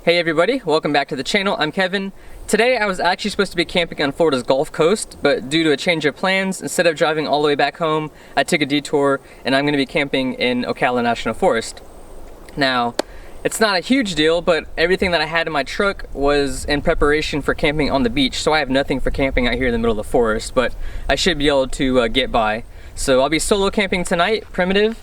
Hey everybody, welcome back to the channel. I'm Kevin. Today I was actually supposed to be camping on Florida's Gulf Coast, but due to a change of plans, instead of driving all the way back home, I took a detour and I'm going to be camping in Ocala National Forest. Now, it's not a huge deal, but everything that I had in my truck was in preparation for camping on the beach, so I have nothing for camping out here in the middle of the forest, but I should be able to get by. So I'll be solo camping tonight, primitive,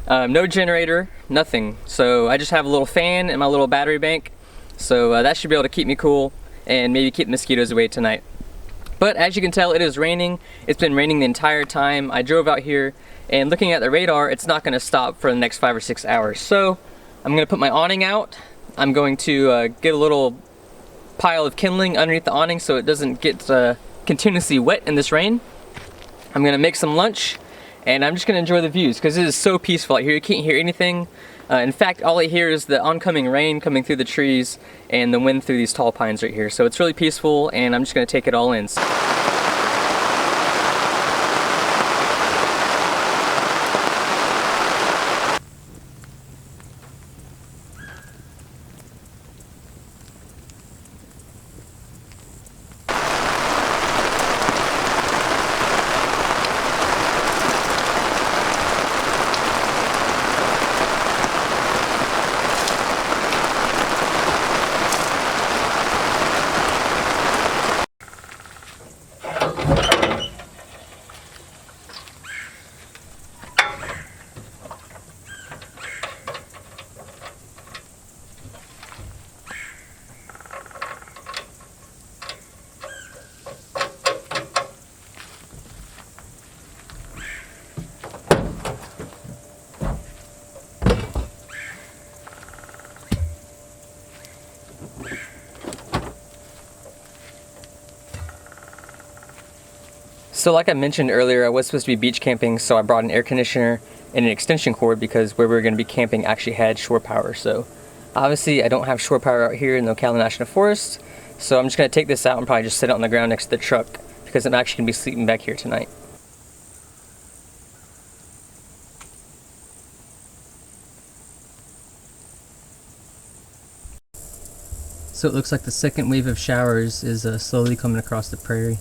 no generator, nothing. So I just have a little fan and my little battery bank. So that should be able to keep me cool and maybe keep the mosquitoes away tonight. But as you can tell, it is raining. It's been raining the entire time. I drove out here and looking at the radar, it's not going to stop for the next 5 or 6 hours. So I'm going to put my awning out. I'm going to get a little pile of kindling underneath the awning so it doesn't get continuously wet in this rain. I'm going to make some lunch and I'm just going to enjoy the views because it is so peaceful out here. You can't hear anything. In fact, all I hear is the oncoming rain coming through the trees and the wind through these tall pines right here. So it's really peaceful and I'm just going to take it all in. So like I mentioned earlier, I was supposed to be beach camping, so I brought an air conditioner and an extension cord because where we were going to be camping actually had shore power. So obviously I don't have shore power out here in the Ocala National Forest, so I'm just going to take this out and probably just sit it on the ground next to the truck because I'm actually going to be sleeping back here tonight. So it looks like the second wave of showers is slowly coming across the prairie.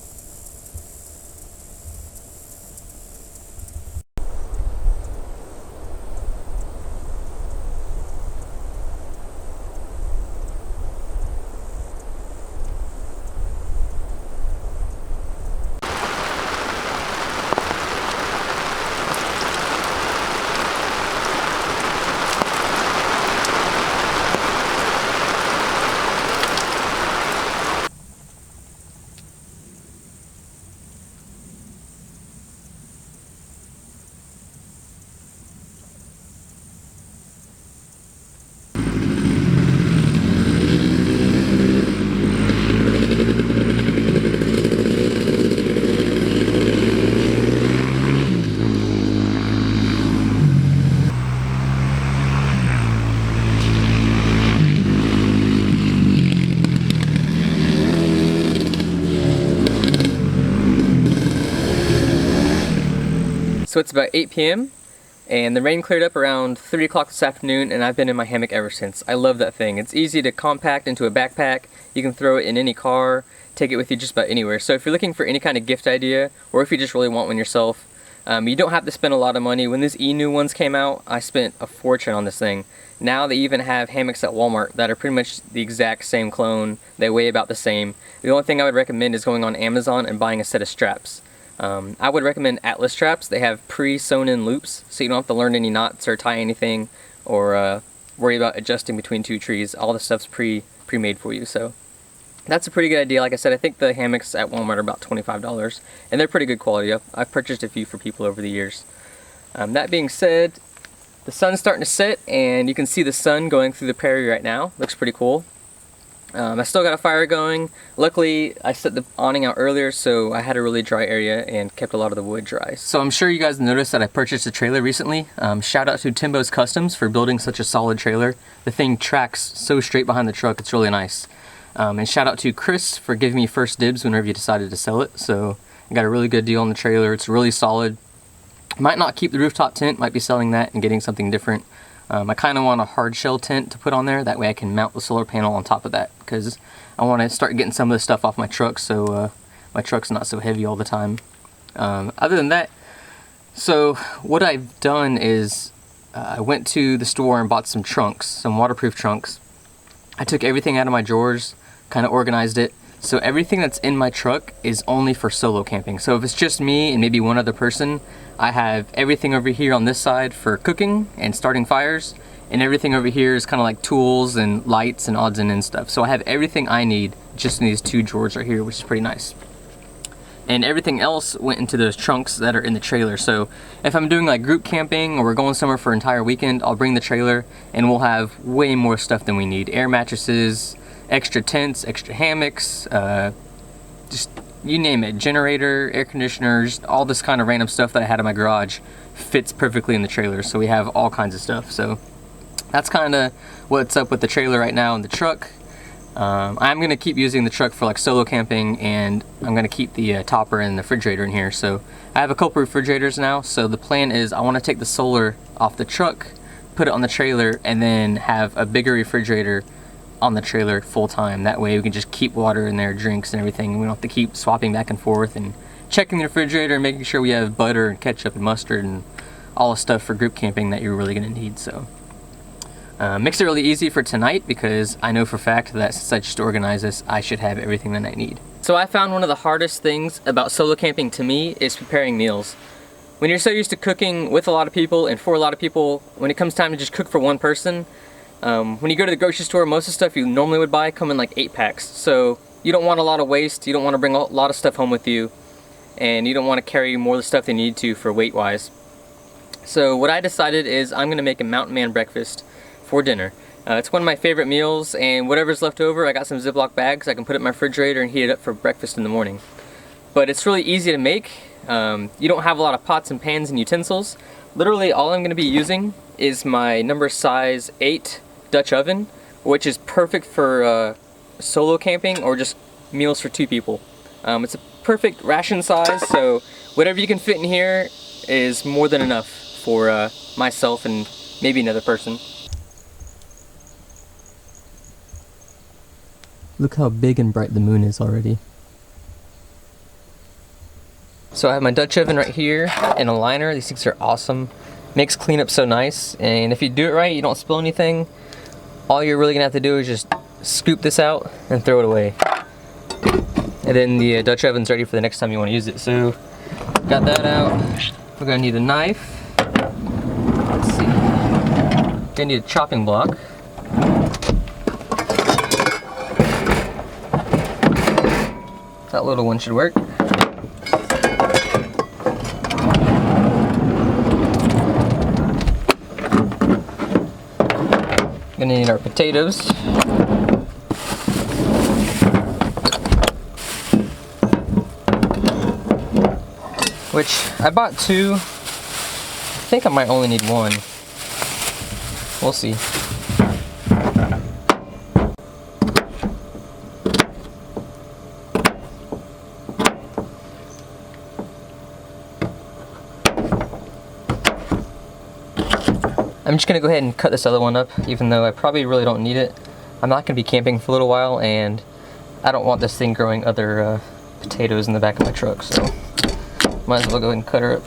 So it's about 8 p.m. and the rain cleared up around 3 o'clock this afternoon and I've been in my hammock ever since. I love that thing. It's easy to compact into a backpack. You can throw it in any car, take it with you just about anywhere. So if you're looking for any kind of gift idea or if you just really want one yourself, you don't have to spend a lot of money. When these new ones came out, I spent a fortune on this thing. Now they even have hammocks at Walmart that are pretty much the exact same clone. They weigh about the same. The only thing I would recommend is going on Amazon and buying a set of straps. I would recommend Atlas straps. They have pre-sewn in loops, so you don't have to learn any knots or tie anything or worry about adjusting between two trees. All the stuff's pre-made for you, so that's a pretty good idea. Like I said, I think the hammocks at Walmart are about $25, and they're pretty good quality. I've purchased a few for people over the years. That being said, the sun's starting to set, and you can see the sun going through the prairie right now. Looks pretty cool. I still got a fire going. Luckily, I set the awning out earlier, so I had a really dry area and kept a lot of the wood dry. So I'm sure you guys noticed that I purchased a trailer recently. Shout out to Timbo's Customs for building such a solid trailer. The thing tracks so straight behind the truck, it's really nice. And shout out to Chris for giving me first dibs whenever you decided to sell it. So I got a really good deal on the trailer. It's really solid. Might not keep the rooftop tent, might be selling that and getting something different. I kind of want a hard shell tent to put on there, that way I can mount the solar panel on top of that, because I want to start getting some of the stuff off my truck so my truck's not so heavy all the time. Other than that, so what I've done is I went to the store and bought some trunks, some waterproof trunks. I took everything out of my drawers, kind of organized it, so everything that's in my truck is only for solo camping. So if it's just me and maybe one other person, I have everything over here on this side for cooking and starting fires, and everything over here is kind of like tools and lights and odds and ends stuff. So I have everything I need just in these 2 drawers right here, which is pretty nice. And everything else went into those trunks that are in the trailer. So if I'm doing like group camping or we're going somewhere for an entire weekend, I'll bring the trailer and we'll have way more stuff than we need. Air mattresses, extra tents, extra hammocks, just you name it, generator, air conditioners, all this kind of random stuff that I had in my garage fits perfectly in the trailer. So we have all kinds of stuff. So that's kind of what's up with the trailer right now and the truck. I'm going to keep using the truck for like solo camping, and I'm going to keep the topper and the refrigerator in here. So I have a couple refrigerators now, so the plan is I want to take the solar off the truck, put it on the trailer, and then have a bigger refrigerator on the trailer full time. That way we can just keep water in there, drinks and everything. We don't have to keep swapping back and forth and checking the refrigerator and making sure we have butter and ketchup and mustard and all the stuff for group camping that you're really going to need. So makes it really easy for tonight, because I know for a fact that since I just organized this, I should have everything that I need. So I found one of the hardest things about solo camping to me is preparing meals. When you're so used to cooking with a lot of people and for a lot of people, when it comes time to just cook for one person, when you go to the grocery store, most of the stuff you normally would buy come in like 8-packs. So you don't want a lot of waste, you don't want to bring a lot of stuff home with you, and you don't want to carry more of the stuff they need to for weight-wise. So what I decided is I'm going to make a mountain man breakfast for dinner. It's one of my favorite meals, and whatever's left over, I got some Ziploc bags. I can put it in my refrigerator and heat it up for breakfast in the morning. But it's really easy to make. You don't have a lot of pots and pans and utensils. Literally all I'm going to be using is my number size 8 Dutch oven, which is perfect for solo camping or just meals for 2 people. It's a perfect ration size, so whatever you can fit in here is more than enough for myself and maybe another person. Look how big and bright the moon is already. So I have my Dutch oven right here and a liner. These things are awesome. Makes cleanup so nice, and if you do it right, you don't spill anything. All you're really gonna have to do is just scoop this out and throw it away. And then the Dutch oven's ready for the next time you want to use it. So got that out. We're gonna need a knife. Let's see. Gonna need a chopping block. That little one should work. Gonna need our potatoes. Which I bought 2. I think I might only need 1. We'll see. I'm just gonna go ahead and cut this other one up, even though I probably really don't need it. I'm not gonna be camping for a little while, and I don't want this thing growing other potatoes in the back of my truck, so might as well go ahead and cut her up.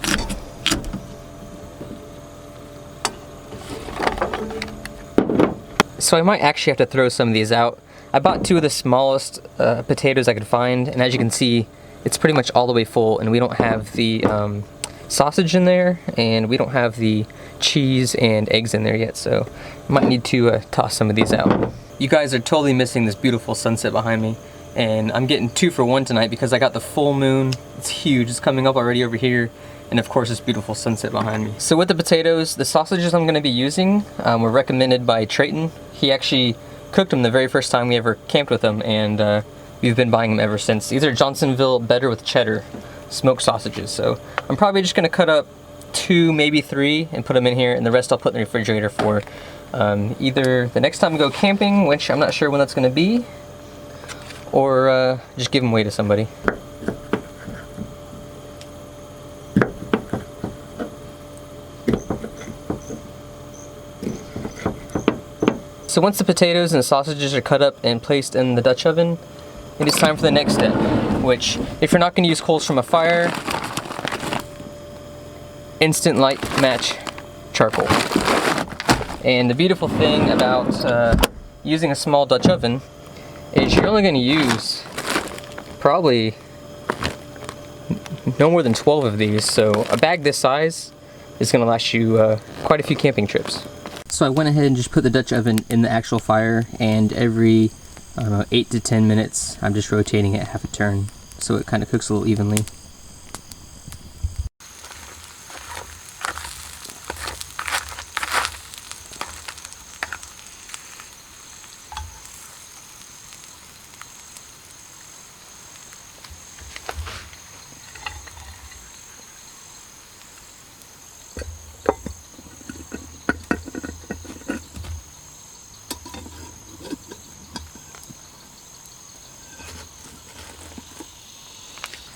So I might actually have to throw some of these out. I bought 2 of the smallest potatoes I could find, and as you can see, it's pretty much all the way full, and we don't have the sausage in there, and we don't have the cheese and eggs in there yet, so I might need to toss some of these out. You guys are totally missing this beautiful sunset behind me, and I'm getting 2 for 1 tonight because I got the full moon. It's huge, it's coming up already over here, and of course this beautiful sunset behind me. So with the potatoes, the sausages I'm going to be using were recommended by Trayton. He actually cooked them the very first time we ever camped with him, and we've been buying them ever since. These are Johnsonville Better with Cheddar smoked sausages, so I'm probably just going to cut up 2, maybe 3, and put them in here, and the rest I'll put in the refrigerator for either the next time we go camping, which I'm not sure when that's going to be, or just give them away to somebody. So once the potatoes and the sausages are cut up and placed in the Dutch oven, it is time for the next step, which, if you're not going to use coals from a fire, instant light match charcoal. And the beautiful thing about using a small Dutch oven is you're only going to use probably no more than 12 of these, so a bag this size is going to last you quite a few camping trips. So I went ahead and just put the Dutch oven in the actual fire, and every, I don't know, 8 to 10 minutes I'm just rotating it half a turn so it kind of cooks a little evenly.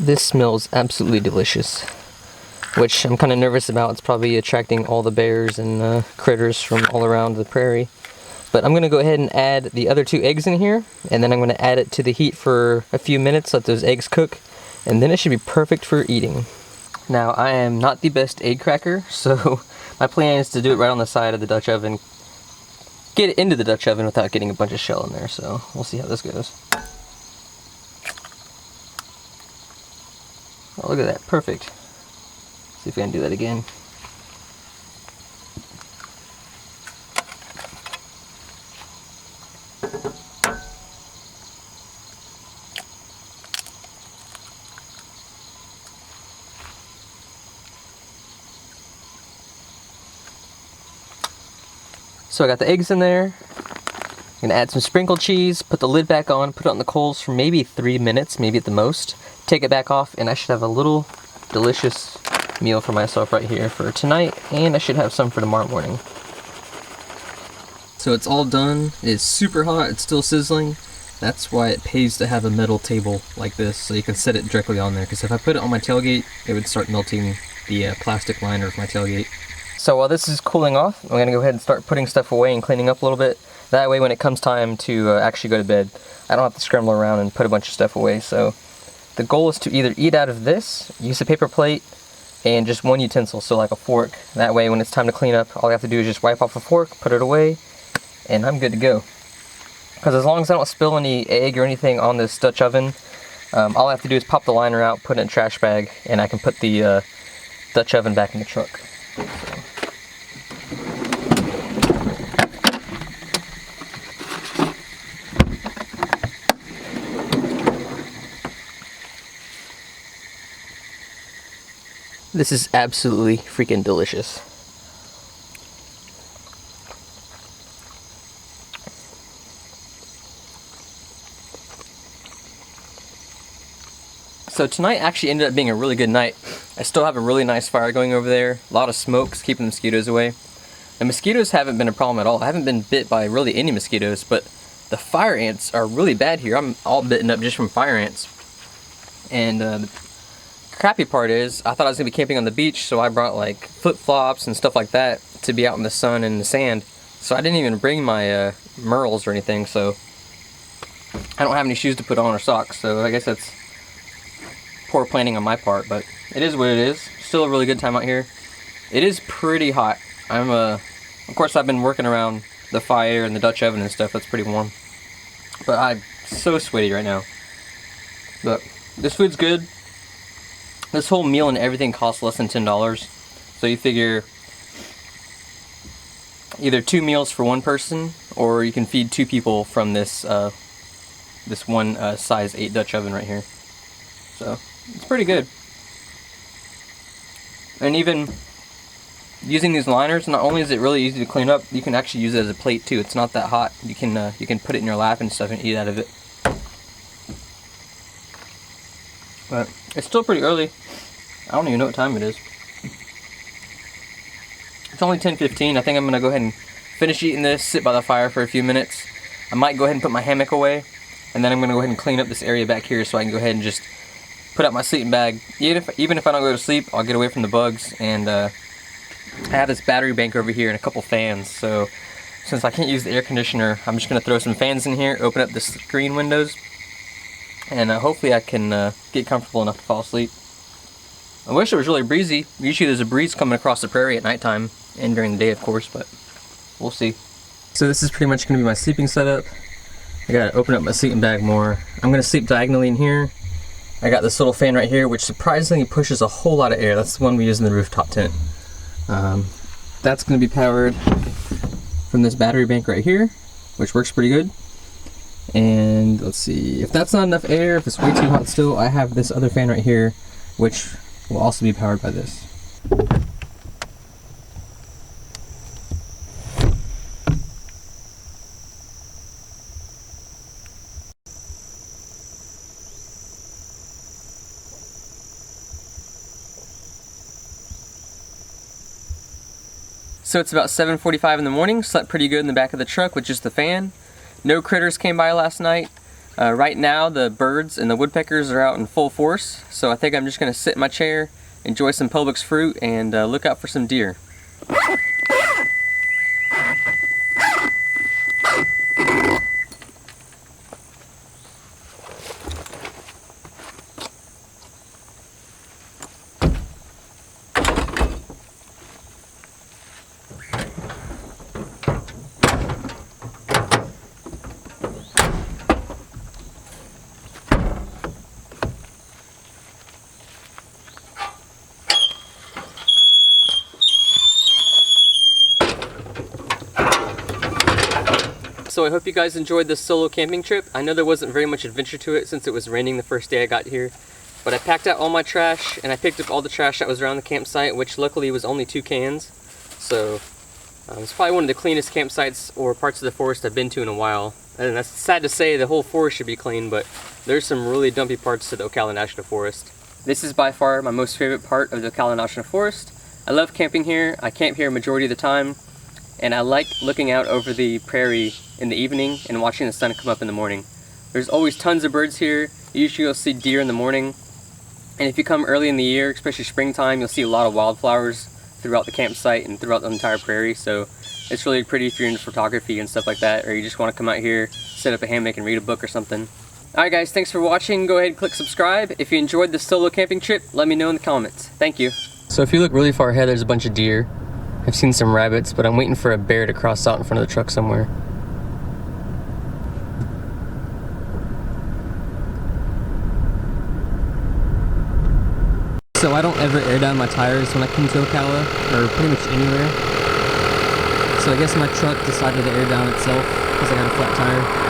This smells absolutely delicious, which I'm kind of nervous about. It's probably attracting all the bears and critters from all around the prairie. But I'm going to go ahead and add the other 2 eggs in here, and then I'm going to add it to the heat for a few minutes, let those eggs cook, and then it should be perfect for eating. Now, I am not the best egg cracker, so my plan is to do it right on the side of the Dutch oven, get it into the Dutch oven without getting a bunch of shell in there, so we'll see how this goes. Oh, look at that, perfect. See if we can do that again. So I got the eggs in there. I'm gonna add some sprinkled cheese, put the lid back on, put it on the coals for maybe 3 minutes, maybe at the most. Take it back off, and I should have a little delicious meal for myself right here for tonight, and I should have some for tomorrow morning. So it's all done. It's super hot, it's still sizzling. That's why it pays to have a metal table like this, so you can set it directly on there, because if I put it on my tailgate, it would start melting the plastic liner of my tailgate. So while this is cooling off, I'm gonna go ahead and start putting stuff away and cleaning up a little bit. That way when it comes time to actually go to bed, I don't have to scramble around and put a bunch of stuff away. So the goal is to either eat out of this, use a paper plate, and just one utensil, so like a fork. That way when it's time to clean up, all I have to do is just wipe off a fork, put it away, and I'm good to go. Because as long as I don't spill any egg or anything on this Dutch oven, all I have to do is pop the liner out, put it in a trash bag, and I can put the Dutch oven back in the truck. So. This is absolutely freaking delicious. So tonight actually ended up being a really good night. I still have a really nice fire going over there. A lot of smokes keeping the mosquitoes away. The mosquitoes haven't been a problem at all. I haven't been bit by really any mosquitoes, but the fire ants are really bad here. I'm all bitten up just from fire ants. And the crappy part is, I thought I was going to be camping on the beach, so I brought like flip-flops and stuff like that to be out in the sun and the sand. So I didn't even bring my merles or anything, so I don't have any shoes to put on or socks, so I guess that's poor planning on my part, but it is what it is. Still a really good time out here. It is pretty hot. Of course I've been working around the fire and the Dutch oven and stuff. That's pretty warm. But I'm so sweaty right now. But this food's good. This whole meal and everything costs less than $10. So you figure either 2 meals for one person, or you can feed 2 people from this this one size 8 Dutch oven right here. So it's pretty good. And even using these liners, not only is it really easy to clean up, you can actually use it as a plate too. It's not that hot. You can put it in your lap and stuff and eat out of it. But it's still pretty early. I don't even know what time it is. It's only 10:15. I think I'm gonna go ahead and finish eating this, sit by the fire for a few minutes. I might go ahead and put my hammock away, and then I'm gonna go ahead and clean up this area back here so I can go ahead and just put out my sleeping bag. Even if I don't go to sleep, I'll get away from the bugs. And I have this battery bank over here and a couple fans, so since I can't use the air conditioner, I'm just going to throw some fans in here, open up the screen windows, and hopefully I can get comfortable enough to fall asleep. I wish it was really breezy. Usually there's a breeze coming across the prairie at nighttime, and during the day of course, but we'll see. So this is pretty much going to be my sleeping setup. I gotta open up my sleeping bag more. I'm gonna sleep diagonally in here. I got this little fan right here, which surprisingly pushes a whole lot of air. That's the one we use in the rooftop tent. That's gonna be powered from this battery bank right here, which works pretty good. And let's see, if that's not enough air, if it's way too hot still, I have this other fan right here, which will also be powered by this. So it's about 7:45 in the morning, slept pretty good in the back of the truck with just the fan. No critters came by last night. Right now the birds and the woodpeckers are out in full force, so I think I'm just going to sit in my chair, enjoy some Publix fruit, and look out for some deer. So I hope you guys enjoyed this solo camping trip. I know there wasn't very much adventure to it since it was raining the first day I got here, but I packed out all my trash and I picked up all the trash that was around the campsite, which luckily was only 2 cans. So it's probably one of the cleanest campsites or parts of the forest I've been to in a while. And that's sad to say, the whole forest should be clean, but there's some really dumpy parts to the Ocala National Forest. This is by far my most favorite part of the Ocala National Forest. I love camping here. I camp here a majority of the time, and I like looking out over the prairie in the evening and watching the sun come up in the morning. There's always tons of birds here. Usually you'll see deer in the morning, and if you come early in the year, especially springtime, you'll see a lot of wildflowers throughout the campsite and throughout the entire prairie. So it's really pretty if you're into photography and stuff like that, or you just want to come out here, set up a hammock and read a book or something. Alright guys, thanks for watching. Go ahead and click subscribe. If you enjoyed this solo camping trip, let me know in the comments. Thank you. So if you look really far ahead, there's a bunch of deer. I've seen some rabbits, but I'm waiting for a bear to cross out in front of the truck somewhere. So I don't ever air down my tires when I come to Ocala, or pretty much anywhere. So I guess my truck decided to air down itself because I got a flat tire.